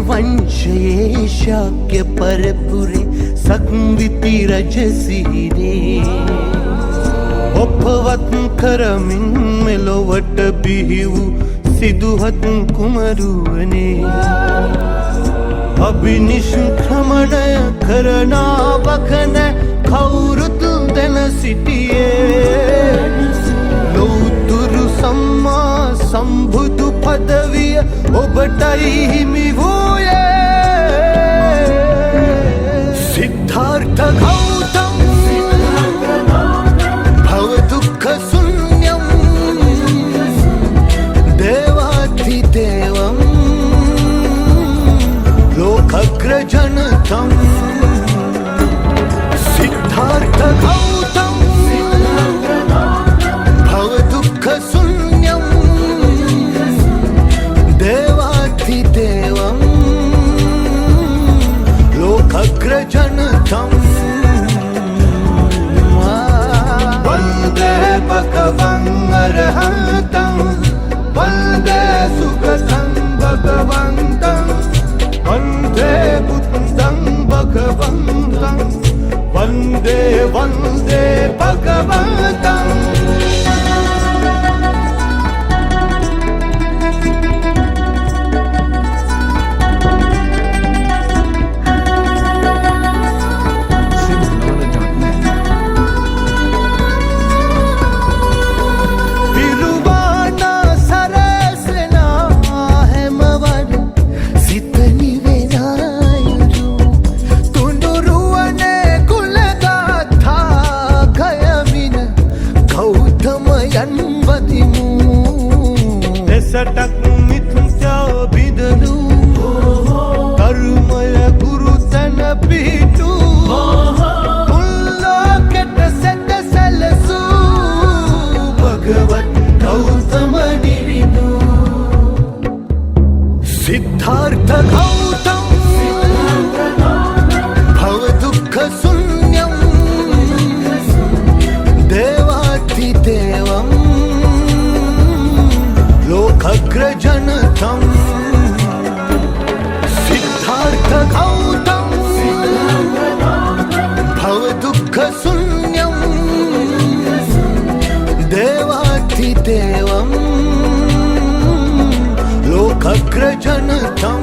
वंशये शाक्य परपुरे संविति रजसीरे ඔපවත් කරමින් මෙලොවට බිහි වූ සිදුහත් කුමරුවනේ අභිනිෂ්ක්‍රමණය කරනාවක නැ කවුරුත් දැන සිටියේ ලෞතුරු සම්මා සම්බුදු පදවිය ඔබටයි හිමි වූයේ සිද්ධාර්ථ ගෞතම භව දුක්ඛ ශුන්‍යම් දේවාධිදේවම් लोकग्रजनतं सिद्धार्थ गौतम भव दुःख शून्यं देवाधिदेवं लोकग्रजनतं वन्दे भगवं अरहतं वन्दे सुगतं भगवन्तं वन्दे बुद्धं भगवन्तं वन्दे वन्दे भगवन्तं सटक मिथ्या बिदलू कर्मय गुरु तन पीटू उल्लोकट सत सलसू भगवत गौतम निरिदू सिद्धार्थ गौतम भव दुःख शून्यं देवाधिदेवम् लोकग्रजनतं सिद्धार्थ गौतम भव दुःख शून्यं देवाधिदेवं लोकग्रजनतं